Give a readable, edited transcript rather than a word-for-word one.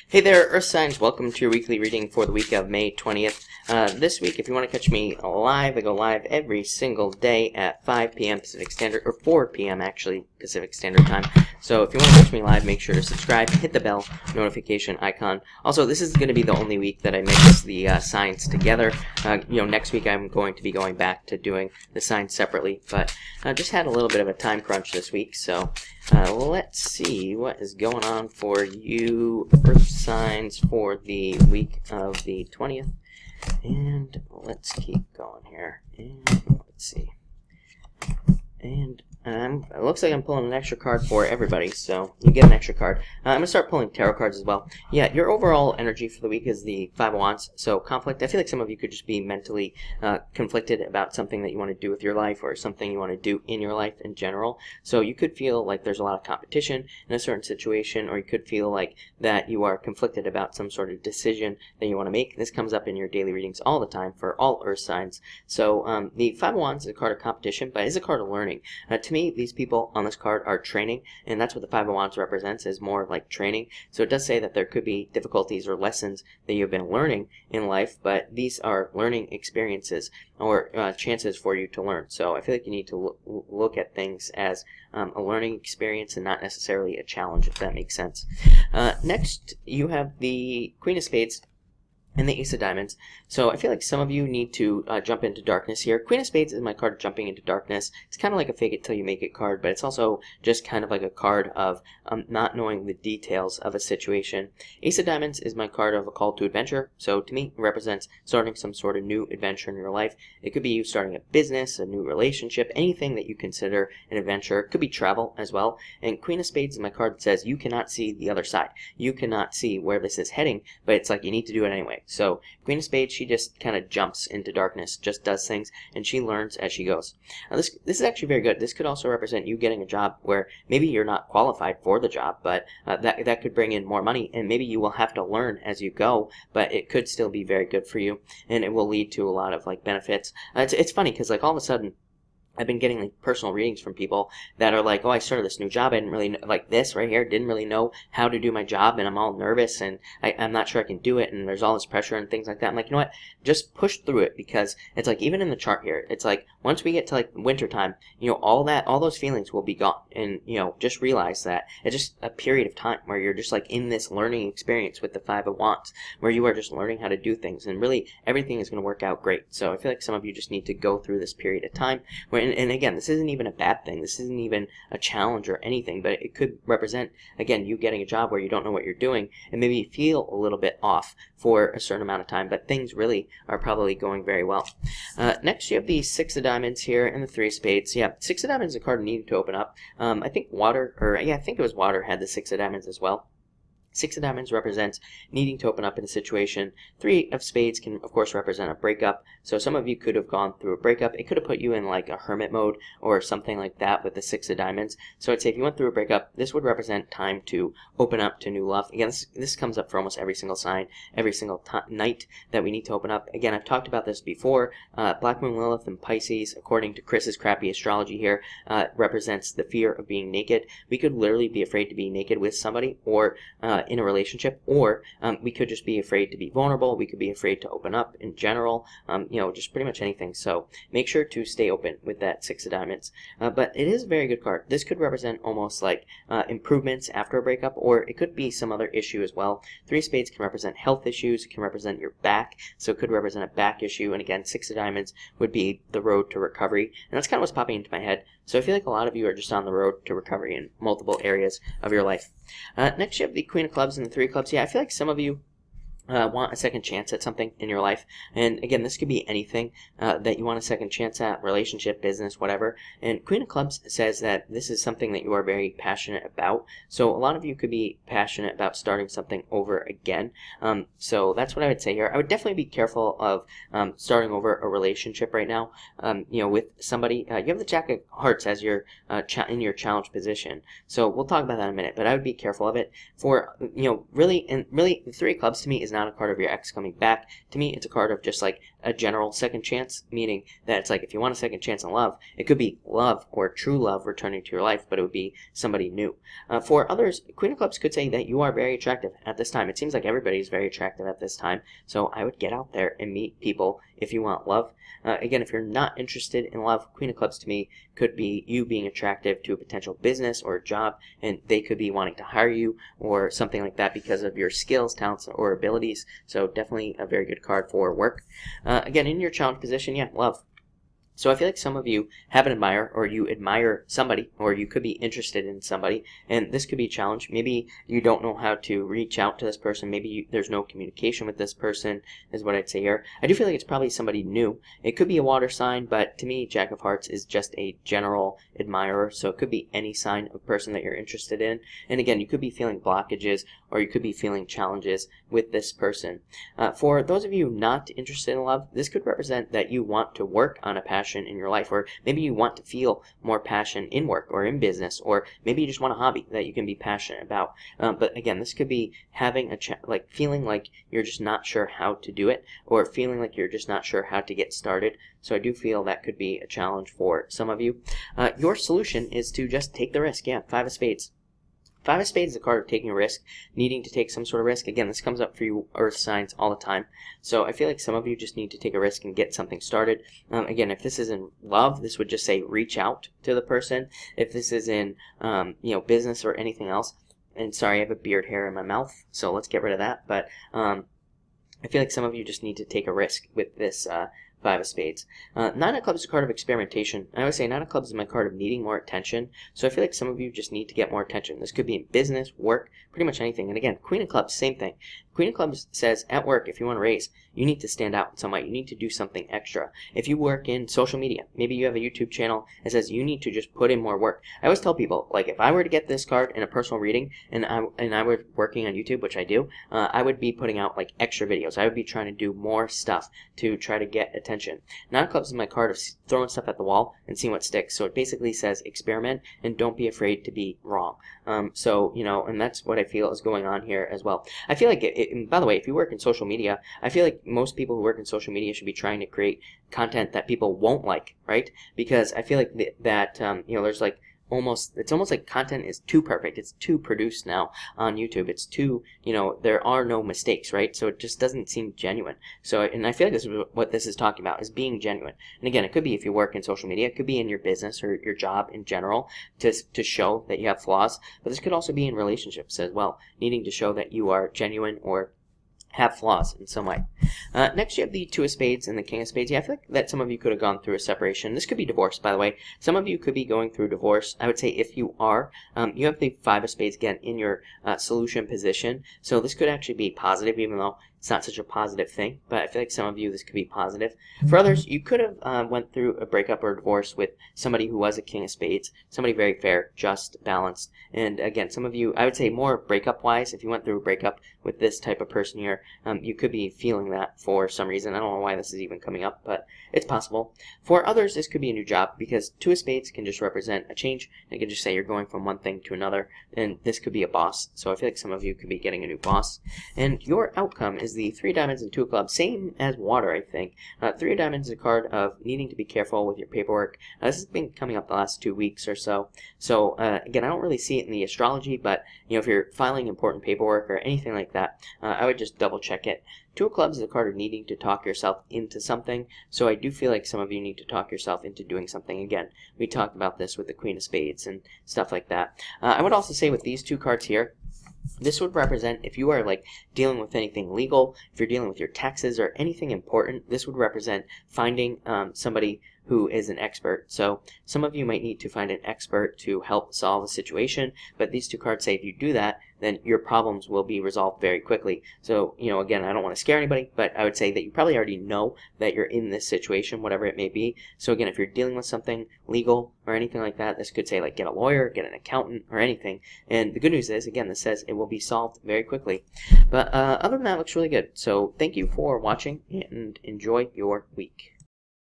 Hey there, Earth Signs. Welcome to your weekly reading for the week of May 20th. This week, if you want to catch me live, I go live every single day at 5 p.m. Pacific Standard, or 4 p.m. actually, Pacific Standard Time. So if you want to catch me live, make sure to subscribe, hit the bell notification icon. Also, this is going to be the only week that I mix the signs together. Next week I'm going to be going back to doing the signs separately, but I just had a little bit of a time crunch this week, so let's see what is going on for you Earth signs for the week of the 20th. And let's keep going here. And let's see. And it looks like I'm pulling an extra card for everybody, so you get an extra card. I'm going to start pulling tarot cards as well. Yeah, your overall energy for the week is the Five of Wands, so conflict. I feel like some of you could just be mentally conflicted about something that you want to do with your life or something you want to do in your life in general. So you could feel like there's a lot of competition in a certain situation, or you could feel like that you are conflicted about some sort of decision that you want to make. This comes up in your daily readings all the time for all Earth signs. So the Five of Wands is a card of competition, but it's a card of learning. To me, these people on this card are training, and that's what the Five of Wands represents, is more like training. So it does say that there could be difficulties or lessons that you've been learning in life, but these are learning experiences or chances for you to learn. So I feel like you need to look at things as a learning experience and not necessarily a challenge, if that makes sense. Next, you have the Queen of Spades and the Ace of Diamonds. So I feel like some of you need to jump into darkness here. Queen of Spades is my card of jumping into darkness. It's kind of like a fake it till you make it card, but it's also just kind of like a card of not knowing the details of a situation. Ace of Diamonds is my card of a call to adventure. So to me, it represents starting some sort of new adventure in your life. It could be you starting a business, a new relationship, anything that you consider an adventure. It could be travel as well. And Queen of Spades is my card that says you cannot see the other side. You cannot see where this is heading, but it's like you need to do it anyway. So Queen of Spades, she just kind of jumps into darkness, just does things, and she learns as she goes. Now this is actually very good. This could also represent you getting a job where maybe you're not qualified for the job, but that could bring in more money, and maybe you will have to learn as you go, but it could still be very good for you, and it will lead to a lot of benefits. It's funny because all of a sudden I've been getting personal readings from people that are like, oh, I started this new job. I didn't really know, like this right here, didn't really know how to do my job, and I'm all nervous, and I'm not sure I can do it, and there's all this pressure and things like that. I'm like, you know what? Just push through it, because it's like, even in the chart here, it's like once we get to winter time, all those feelings will be gone, and just realize that it's just a period of time where you're just in this learning experience with the Five of Wands, where you are just learning how to do things, and really everything is going to work out great. So I feel like some of you just need to go through this period of time where. And again, this isn't even a bad thing. This isn't even a challenge or anything, but it could represent, again, you getting a job where you don't know what you're doing, and maybe you feel a little bit off for a certain amount of time, but things really are probably going very well. Next, you have the Six of Diamonds here and the Three of Spades. Yeah, Six of Diamonds is a card needing to open up. I think I think it was Water had the Six of Diamonds as well. Six of Diamonds represents needing to open up in a situation. Three of Spades can, of course, represent a breakup. So some of you could have gone through a breakup. It could have put you in a hermit mode or something like that with the Six of Diamonds. So I'd say if you went through a breakup, this would represent time to open up to new love. Again, this comes up for almost every single sign, every single night that we need to open up. Again, I've talked about this before. Black Moon Lilith and Pisces, according to Chris's crappy astrology here, represents the fear of being naked. We could literally be afraid to be naked with somebody, or in a relationship, or we could just be afraid to be vulnerable. We could be afraid to open up in general, just pretty much anything. So make sure to stay open with that Six of Diamonds. But it is a very good card. This could represent almost improvements after a breakup, or it could be some other issue as well. Three of Spades can represent health issues. It can represent your back, so it could represent a back issue. And again, Six of Diamonds would be the road to recovery, and that's kind of what's popping into my head. So I feel like a lot of you are just on the road to recovery in multiple areas of your life. Next, you have the Queen of Clubs and the Three of Clubs. Yeah, I feel like some of you want a second chance at something in your life, and again, this could be anything that you want a second chance at, relationship, business, whatever. And Queen of Clubs says that this is something that you are very passionate about, so a lot of you could be passionate about starting something over again. So that's what I would say here. I would definitely be careful of starting over a relationship right now, with somebody. You have the Jack of Hearts as your in your challenge position, so we'll talk about that in a minute, but I would be careful of it. For really, the Three of Clubs to me is not a card of your ex coming back. To me, it's a card of just a general second chance, meaning that it's like if you want a second chance in love, it could be love or true love returning to your life, but it would be somebody new. For others, Queen of Clubs could say that you are very attractive at this time. It seems like everybody is very attractive at this time, so I would get out there and meet people if you want love. Again, if you're not interested in love, Queen of Clubs to me could be you being attractive to a potential business or a job, and they could be wanting to hire you or something like that because of your skills, talents, or abilities. So definitely a very good card for work. Again, in your challenge position, yeah, love. So I feel like some of you have an admirer, or you admire somebody, or you could be interested in somebody, and this could be a challenge. Maybe you don't know how to reach out to this person. Maybe there's no communication with this person, is what I'd say here. I do feel like it's probably somebody new. It could be a water sign, but to me, Jack of Hearts is just a general admirer, so it could be any sign of person that you're interested in. And again, you could be feeling blockages, or you could be feeling challenges with this person. For those of you not interested in love, this could represent that you want to work on a passion in your life, or maybe you want to feel more passion in work or in business, or maybe you just want a hobby that you can be passionate about. But again, this could be having like feeling like you're just not sure how to do it, or feeling like you're just not sure how to get started. So I do feel that could be a challenge for some of you. Your solution is to just take the risk. Yeah, Five of Spades. Five of Spades is a card of taking a risk, needing to take some sort of risk. Again, this comes up for you earth signs all the time. So I feel like some of you just need to take a risk and get something started. Again, if this is in love, this would just say reach out to the person. If this is in business or anything else, and sorry, I have a beard hair in my mouth, so let's get rid of that. But I feel like some of you just need to take a risk with this Five of Spades. Nine of Clubs is a card of experimentation. I always say Nine of Clubs is my card of needing more attention. So I feel like some of you just need to get more attention. This could be in business, work, pretty much anything. And again, Queen of Clubs, same thing. Queen of Clubs says at work, if you want to raise, you need to stand out in some way. You need to do something extra. If you work in social media, maybe you have a YouTube channel, it says you need to just put in more work. I always tell people, like, if I were to get this card in a personal reading and I were working on YouTube, which I do, I would be putting out like extra videos. I would be trying to do more stuff to try to get attention. Nine of Clubs is my card of throwing stuff at the wall and seeing what sticks. So it basically says experiment and don't be afraid to be wrong. And that's what I feel is going on here as well. I feel like and by the way, if you work in social media, I feel like most people who work in social media should be trying to create content that people won't like, right? Because I feel like there's like it's almost like content is too perfect. It's too produced now on YouTube. It's too, there are no mistakes, right? So it just doesn't seem genuine. So, and I feel like this is what this is talking about, is being genuine. And again, it could be if you work in social media, it could be in your business or your job in general to show that you have flaws. But this could also be in relationships as well, needing to show that you are genuine or have flaws in some way. Next, you have the Two of Spades and the King of Spades. Yeah, I feel like that some of you could have gone through a separation. This could be divorce, by the way. Some of you could be going through divorce. I would say if you are, you have the Five of Spades again in your solution position. So this could actually be positive, even though it's not such a positive thing. But I feel like some of you, this could be positive. For others, you could have went through a breakup or a divorce with somebody who was a King of Spades. Somebody very fair, just, balanced. And again, some of you, I would say more breakup-wise, if you went through a breakup with this type of person here, you could be feeling that for some reason. I don't know why this is even coming up, but it's possible. For others, this could be a new job, because Two of Spades can just represent a change. It can just say you're going from one thing to another, and this could be a boss. So I feel like some of you could be getting a new boss. And your outcome is the Three of Diamonds and Two of Clubs, same as water, I think. Three of Diamonds is a card of needing to be careful with your paperwork. This has been coming up the last 2 weeks or so. So again, I don't really see it in the astrology, but if you're filing important paperwork or anything like that, I would just double check it. Two of Clubs is a card of needing to talk yourself into something, so I do feel like some of you need to talk yourself into doing something. Again, we talked about this with the Queen of Spades and stuff like that. I would also say with these two cards here, this would represent if you are like dealing with anything legal, if you're dealing with your taxes or anything important, this would represent finding somebody who is an expert. So some of you might need to find an expert to help solve a situation, but these two cards say if you do that, then your problems will be resolved very quickly. So, again, I don't want to scare anybody, but I would say that you probably already know that you're in this situation, whatever it may be. So again, if you're dealing with something legal or anything like that, this could say like get a lawyer, get an accountant, or anything. And the good news is, again, this says it will be solved very quickly. But other than that, it looks really good. So thank you for watching and enjoy your week.